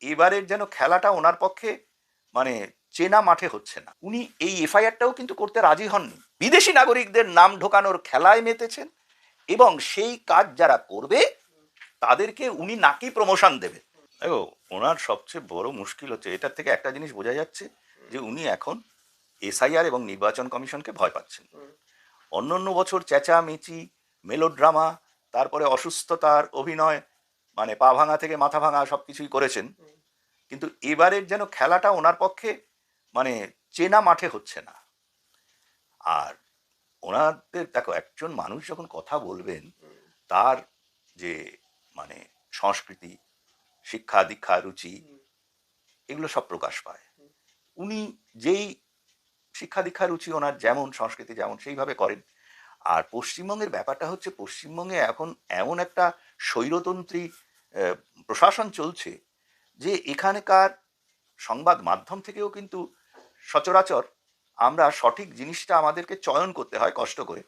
এবারের যেন খেলাটা ওনার পক্ষে মানে চেনা মাঠে হচ্ছে না। উনি এই এফআইআরটাও কিন্তু করতে রাজি হননি। বিদেশি নাগরিকদের নাম ঢোকানোর খেলায় মেতেছেন এবং সেই কাজ যারা করবে তাদেরকে উনি নাকি প্রমোশন দেবে। দেখো, ওনার সবচেয়ে বড় মুশকিল হচ্ছে এটার থেকে একটা জিনিস বোঝা যাচ্ছে যে উনি এখন এসআইআর এবং নির্বাচন কমিশনকে ভয় পাচ্ছেন। অন্য অন্য বছর চেঁচামেচি, মেলোড্রামা, তারপরে অসুস্থতার অভিনয়, মানে পা ভাঙা থেকে মাথা ভাঙা সব কিছুই করেছেন। কিন্তু এবারের যেন খেলাটা ওনার পক্ষে মানে চেনা মাঠে হচ্ছে না। আর ওনাদের দেখো, একজন মানুষ যখন কথা বলবেন তার যে মানে সংস্কৃতি, শিক্ষা দীক্ষা, রুচি, এগুলো সব প্রকাশ পায়। উনি যেই শিক্ষা দীক্ষা রুচি ওনার যেমন, সংস্কৃতি যেমন, সেইভাবে করেন। আর পশ্চিমবঙ্গের ব্যাপারটা হচ্ছে, পশ্চিমবঙ্গে এখন এমন একটা স্বৈরতন্ত্রী প্রশাসন চলছে যে এখানকার সংবাদ মাধ্যম থেকেও কিন্তু সচরাচর আমরা সঠিক জিনিসটা আমাদেরকে চয়ন করতে হয় কষ্ট করে,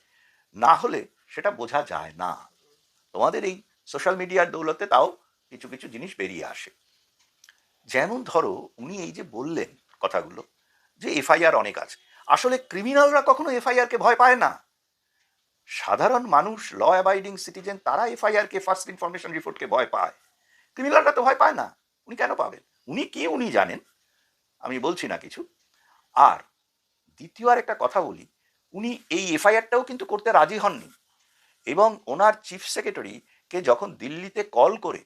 না হলে সেটা বোঝা যায় না। তোমাদের এই সোশ্যাল মিডিয়ার দৌলতে তাও কিছু কিছু জিনিস বেরিয়ে আসে। যেমন ধরো, উনি এই যে বললেন কথাগুলো যে এফআইআর অনেক আছে, আসলে ক্রিমিনালরা কখনো এফআইআর কে ভয় পায় না। সাধারণ মানুষ, ল অ্যাবাইডিং সিটিজেন, তারা এফআইআর কে, ফার্স্ট ইনফরমেশন রিপোর্টকে ভয় পায়। ক্রিমিনালরা তো ভয় পায় না। উনি কেন পাবেন? উনি কি উনি জানেন, আমি বলছি না কিছু। আর দ্বিতীয় আর একটা কথা বলি, উনি এই এফআইআরটাও কিন্তু করতে রাজি হননি এবং ওনার চিফ সেক্রেটারিকে যখন দিল্লিতে কল করে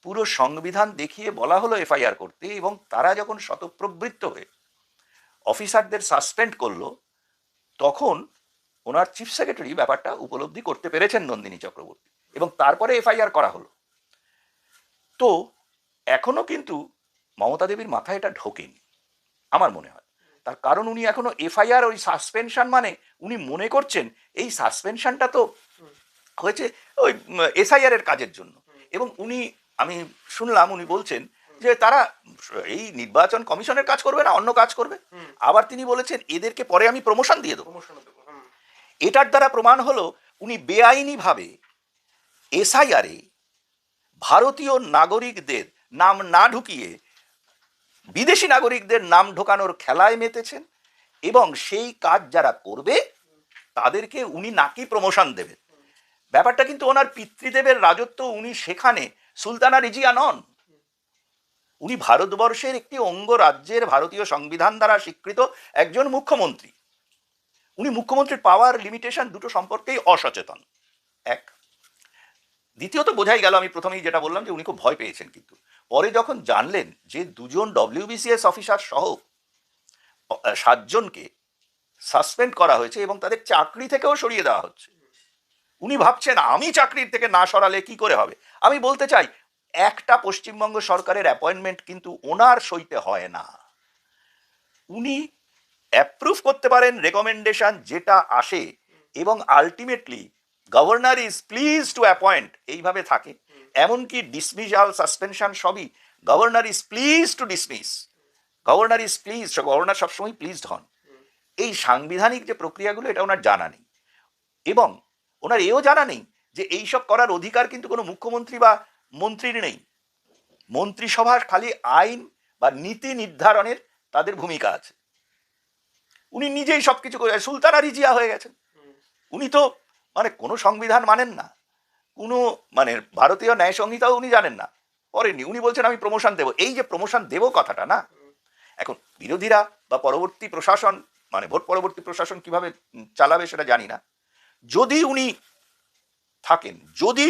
পুরো সংবিধান দেখিয়ে বলা হলো এফআইআর করতে, এবং তারা যখন শতপ্রবৃত্ত হয়ে অফিসারদের সাসপেন্ড করলো, তখন ওনার চিফ সেক্রেটারি ব্যাপারটা উপলব্ধি করতে পেরেছেন, নন্দিনী চক্রবর্তী, এবং তারপরে এফআইআর করা হলো। তো এখনো কিন্তু মমতা দেবীর মাথায় এটা ঢোকেনি আমার মনে হয়। তার কারণ উনি এখনো এফআইআর, ওই সাসপেনশন, মানে উনি মনে করছেন এই সাসপেনশনটা তো হয়েছে ওই এসআইআর এর কাজের জন্য। এবং উনি, আমি শুনলাম উনি বলছেন যে তারা এই নির্বাচন কমিশনের কাজ করবে না, অন্য কাজ করবে। আবার তিনি বলেছেন এদেরকে পরে আমি প্রমোশন দিয়ে দেবো। এটার দ্বারা প্রমাণ হলো উনি বেআইনিভাবে এসআইআরে ভারতীয় নাগরিকদের নাম না ঢুকিয়ে বিদেশি নাগরিকদের নাম ঢোকানোর খেলায় মেতেছেন এবং সেই কাজ যারা করবে তাদেরকে উনি নাকি প্রমোশন দেবেন। ব্যাপারটা কিন্তু ওনার পিতৃদেবের রাজত্ব, উনি সেখানে সুলতানা রিজিয়া নন। উনি ভারতবর্ষের একটি অঙ্গরাজ্যের ভারতীয় সংবিধান দ্বারা স্বীকৃত একজন মুখ্যমন্ত্রী। উনি মুখ্যমন্ত্রীর পাওয়ার লিমিটেশন দুটো সম্পর্কেই অসচেতন, এক। দ্বিতীয়ত বোঝাই গেল, আমি প্রথমেই যেটা বললাম যে উনি খুব ভয় পেয়েছেন, কিন্তু পরে যখন জানলেন যে দুজন ডব্লিউবিসিএস অফিসার সহ 7 জনকে সাসপেন্ড করা হয়েছে এবং তাদের চাকরি থেকেও সরিয়ে দেওয়া হচ্ছে, উনি ভাবছেন আমি চাকরির থেকে না সরালে কি করে হবে। আমি বলতে চাই, একটা পশ্চিমবঙ্গ সরকারের অ্যাপয়েন্টমেন্ট কিন্তু ওনার সইতে হয় না। উনি অ্যাপ্রুভ করতে পারেন রেকমেন্ডেশন যেটা আসে, এবং ultimately governor is please two appoint, এইভাবে থাকে। এমনকি ডিসমিসাল, সাসপেনশন সবই governor is please two dismiss, governor is please, governor সবসময় প্লিজড হন। এই সাংবিধানিক যে প্রক্রিয়াগুলো, এটা ওনার জানা নেই। এবং ওনার এও জানা নেই যে এইসব করার অধিকার কিন্তু কোনো মুখ্যমন্ত্রী বা মন্ত্রীর নেই। মন্ত্রিসভার খালি আইন বা নীতি নির্ধারণের তাদের ভূমিকা আছে। উনি নিজেই সবকিছু করে সুলতানা রিজিয়া হয়ে গেছেন। উনি তো মানে কোনো সংবিধান মানেন না, কোনো মানে ভারতীয় ন্যায় সংহিতাও উনি জানেন না, পড়েননি। উনি বলছেন আমি প্রমোশন দেবো। এই যে প্রমোশন দেবো কথাটা না, এখন বিরোধীরা বা পরবর্তী প্রশাসন, মানে ভোট পরবর্তী প্রশাসন কিভাবে চালাবে সেটা জানি না। যদি উনি থাকেন, যদি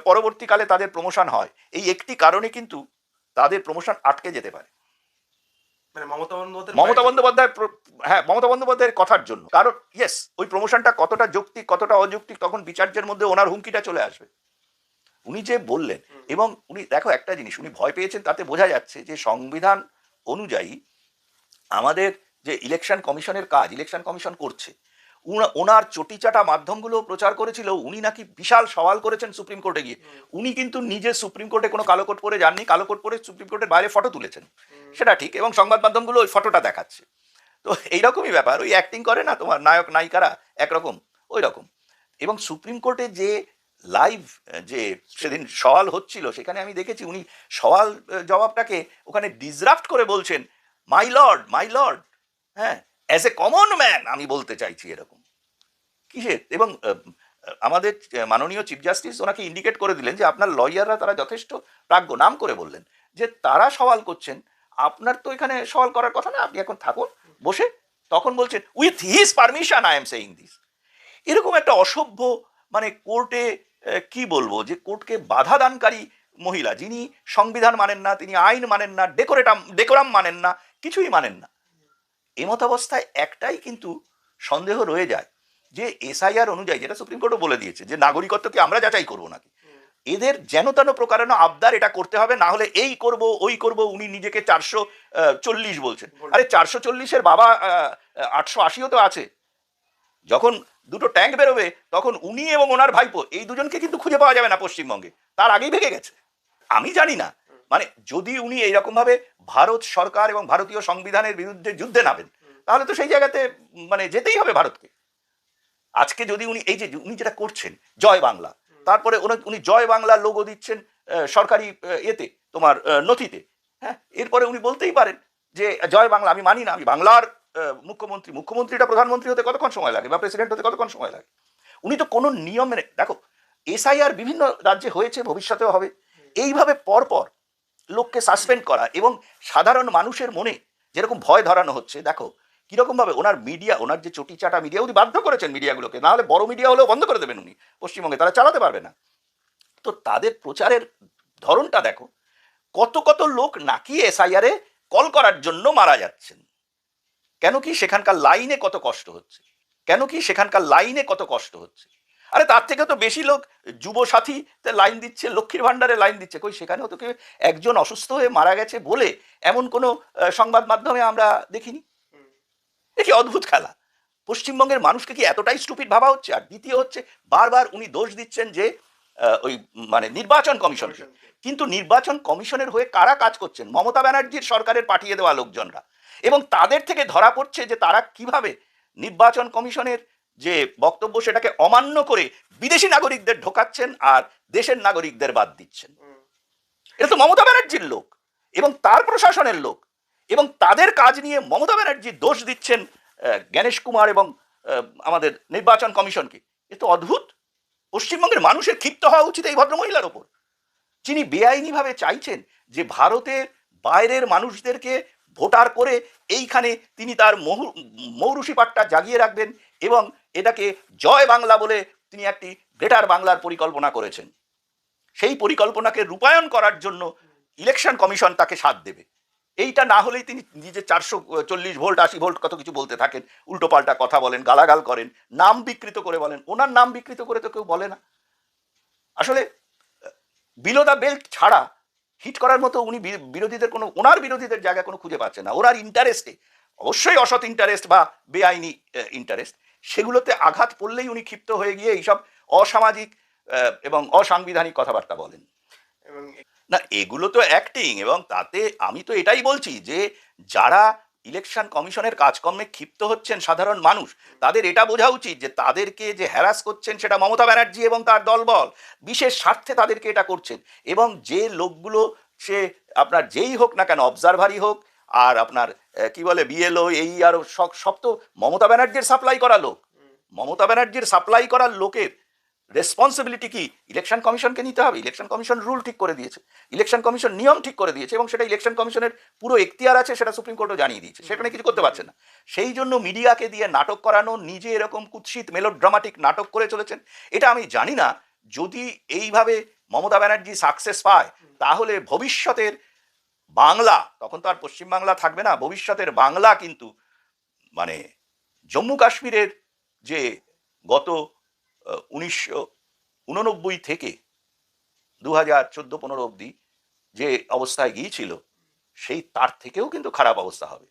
পরবর্তীকালে তাদের প্রমোশন হয়, এই একটি কারণে কিন্তু তাদের প্রমোশন আটকে যেতে পারে, মানে মমতা বন্দ্যোপাধ্যায়, হ্যাঁ, মমতা বন্দ্যোপাধ্যায়ের কথার জন্য। কারণ ইয়েস, ওই প্রমোশনটা কতটা যৌক্তিক কতটা অযৌক্তিক তখন বিচার্যের মধ্যে ওনার হুমকিটা চলে আসবে। উনি যে বললেন, এবং উনি দেখো একটা জিনিস, উনি ভয় পেয়েছেন তাতে বোঝা যাচ্ছে যে সংবিধান অনুযায়ী আমাদের যে ইলেকশন কমিশনের কাজ, ইলেকশন কমিশন করছে। ওনার চটিচাটা মাধ্যমগুলো প্রচার করেছিল উনি নাকি বিশাল সওয়াল করেছেন সুপ্রিম কোর্টে গিয়ে। উনি কিন্তু নিজে সুপ্রিম কোর্টে কোনো কালো কোট পরে যাননি, কালো কোট পরে সুপ্রিম কোর্টের বাইরে ফটো তুলেছেন, সেটা ঠিক, এবং সংবাদ মাধ্যমগুলো ওই ফটোটা দেখাচ্ছে। তো এইরকমই ব্যাপার, ওই অ্যাক্টিং করে না তোমার নায়ক নায়িকারা একরকম, ওই রকম। এবং সুপ্রিম কোর্টে যে লাইভ যে সেদিন সওয়াল হচ্ছিল সেখানে আমি দেখেছি উনি সওয়াল জবাবটাকে ওখানে ডিসরাপ্ট করে বলছেন মাই লর্ড, হ্যাঁ, অ্যাজ এ কমন ম্যান আমি বলতে চাইছি এরকম কিসের। এবং আমাদের মাননীয় চিফ জাস্টিস ওনাকে ইন্ডিকেট করে দিলেন যে আপনার লয়াররা তারা যথেষ্ট প্রাজ্ঞ, নাম করে বললেন যে তারা সওয়াল করছেন, আপনার তো এখানে সওয়াল করার কথা না, আপনি এখন থাকুন বসে। তখন বলছেন with his permission I am saying this. এরকম একটা অসভ্য, মানে কোর্টে কি বলবো, যে কোর্টকে বাধা দানকারী মহিলা, যিনি সংবিধান মানেন না, তিনি আইন মানেন না, ডেকোরাম মানেন না, কিছুই মানেন না। এমতাবস্থায় একটাই কিন্তু সন্দেহ রয়ে যায় যে এসআইআর অনুযায়ী, যেটা সুপ্রিম কোর্টও বলে দিয়েছে, যে নাগরিকত্ব কি আমরা যাচাই করবো নাকি, এদের যেন তেন প্রকারেণ আবদার এটা করতে হবে, না হলে এই করব ওই করব। উনি নিজেকে 440 বলছেন, আরে 440-এর বাবা 880-ও তো আছে। যখন দুটো ট্যাঙ্ক বেরোবে তখন উনি এবং ওনার ভাইপো এই দুজনকে কিন্তু খুঁজে পাওয়া যাবে না পশ্চিমবঙ্গে, তার আগেই ভেঙে গেছে। আমি জানি না, মানে যদি উনি এইরকম ভাবে ভারত সরকার এবং ভারতীয় সংবিধানের বিরুদ্ধে যুদ্ধে নামেন, তাহলে তো সেই জায়গাতে মানে যেতেই হবে ভারতকে। আজকে যদি উনি এই যে উনি যেটা করছেন জয় বাংলা, তারপরে উনি জয় বাংলা লোগো দিচ্ছেন সরকারি এতে তোমার নথিতে, হ্যাঁ, এরপরে উনি বলতেই পারেন যে জয় বাংলা আমি মানি না, আমি বাংলার মুখ্যমন্ত্রীটা প্রধানমন্ত্রী হতে কতক্ষণ সময় লাগে বা প্রেসিডেন্ট হতে কতক্ষণ সময় লাগে। উনি তো কোনো নিয়ম মেনে, দেখো এসআইআর বিভিন্ন রাজ্যে হয়েছে, ভবিষ্যতেও হবে। এইভাবে পরপর লোককে সাসপেন্ড করা এবং সাধারণ মানুষের মনে যেরকম ভয় ধরানো হচ্ছে, দেখো কিরকম ভাবে ওনার মিডিয়া, ওনার যে চটি চাটা মিডিয়া, উনি বাধ্য করেছেন মিডিয়াগুলোকে, না হলে বড় মিডিয়া হলেও বন্ধ করে দেবেন উনি পশ্চিমবঙ্গে, তারা চালাতে পারবে না। তো তাদের প্রচারের ধরনটা দেখো, কত কত লোক নাকি এসআইআরে কল করার জন্য মারা যাচ্ছেন। কেন কি সেখানকার লাইনে কত কষ্ট হচ্ছে, কেন কি সেখানকার লাইনে কত কষ্ট হচ্ছে। আরে তার থেকে তো বেশি লোক যুব সাথীতে লাইন দিচ্ছে, লক্ষ্মীর ভান্ডারে লাইন দিচ্ছে, কই সেখানেও তো কেউ একজন অসুস্থ হয়ে মারা গেছে বলে এমন কোনো সংবাদ মাধ্যমে আমরা দেখিনি। এ কি অদ্ভুত খেলা! পশ্চিমবঙ্গের মানুষকে কি এতটাই স্টুপিড ভাবা হচ্ছে? আর দ্বিতীয় হচ্ছে, বারবার উনি দোষ দিচ্ছেন যে ওই মানে নির্বাচন কমিশনকে, কিন্তু নির্বাচন কমিশনের হয়ে কারা কাজ করছেন? মমতা ব্যানার্জির সরকারের পাঠিয়ে দেওয়া লোকজনরা, এবং তাদের থেকে ধরা পড়ছে যে তারা কিভাবে নির্বাচন কমিশনের যে বক্তব্য সেটাকে অমান্য করে বিদেশি নাগরিকদের ঢোকাচ্ছেন আর দেশের নাগরিকদের বাদ দিচ্ছেন। এটা তো মমতা ব্যানার্জির লোক এবং তার প্রশাসনের লোক, এবং তাদের কাজ নিয়ে মমতা ব্যানার্জি দোষ দিচ্ছেন গণেশ কুমার এবং আমাদের নির্বাচন কমিশনকে। এ তো অদ্ভুত। পশ্চিমবঙ্গের মানুষের ক্ষিপ্ত হওয়া উচিত এই ভদ্রমহিলার ওপর, যিনি বেআইনিভাবে চাইছেন যে ভারতের বাইরের মানুষদেরকে ভোটার করে এইখানে তিনি তার মৌরুষিপাটটা জাগিয়ে রাখবেন, এবং এটাকে জয় বাংলা বলে তিনি একটি গ্রেটার বাংলার পরিকল্পনা করেছেন। সেই পরিকল্পনাকে রূপায়ণ করার জন্য ইলেকশন কমিশন তাকে সাথ দেবে। এইটা না হলেই তিনি নিজে 440 ভোল্ট 80 ভোল্ট কত কিছু বলতে থাকেন, উল্টো পাল্টা কথা বলেন, গালাগাল করেন, নাম বিকৃত করে বলেন। ওনার নাম বিকৃত করে তো কেউ বলে না। আসলে বিলো দ্য বেল্ট ছাড়া হিট করার মতো উনি বিরোধীদের কোনো, ওনার বিরোধীদের জায়গা কোনো খুঁজে পাচ্ছে না। ওনার ইন্টারেস্টে, অবশ্যই অসৎ ইন্টারেস্ট বা বেআইনি ইন্টারেস্ট, সেগুলোতে আঘাত পড়লেই উনি ক্ষিপ্ত হয়ে গিয়ে এইসব অসামাজিক এবং অসাংবিধানিক কথাবার্তা বলেন। না, এগুলো তো অ্যাক্টিং, এবং তাতে আমি তো এটাই বলছি যে যারা ইলেকশন কমিশনের কাজকর্মে ক্ষিপ্ত হচ্ছেন সাধারণ মানুষ, তাদের এটা বোঝা উচিত যে তাদেরকে যে হ্যারাস করছেন সেটা মমতা ব্যানার্জি এবং তার দলবল বিশেষ স্বার্থে তাদেরকে এটা করছেন। এবং যে লোকগুলো, সে আপনার যেই হোক না কেন, অবজারভারই হোক আর আপনার কি বলে বিএলও, এই আর সব তো মমতা ব্যানার্জির সাপ্লাই করা লোক। মমতা ব্যানার্জির সাপ্লাই করার লোকের রেসপন্সিবিলিটি কি ইলেকশন কমিশনকে নিতে হবে। ইলেকশন কমিশন রুল ঠিক করে দিয়েছে, ইলেকশন কমিশন নিয়ম ঠিক করে দিয়েছে, এবং সেটা ইলেকশন কমিশনের পুরো এখতিয়ার আছে, সেটা সুপ্রিম কোর্টও জানিয়ে দিয়েছে, সেখানে কিছু করতে পারছে না। সেই জন্য মিডিয়াকে দিয়ে নাটক করানো, নিজে এরকম কুৎসিত মেলোড্রামাটিক নাটক করে চলেছেন। এটা আমি জানি না, যদি এইভাবে মমতা ব্যানার্জি সাকসেস পায় তাহলে ভবিষ্যতের বাংলা, তখন তো আর পশ্চিমবাংলা থাকবে না, ভবিষ্যতের বাংলা কিন্তু মানে জম্মু কাশ্মীরের যে গত 1989 থেকে 2014-15 অবধি যে অবস্থায় গিয়েছিল, সেই তার থেকেও কিন্তু খারাপ অবস্থা হবে।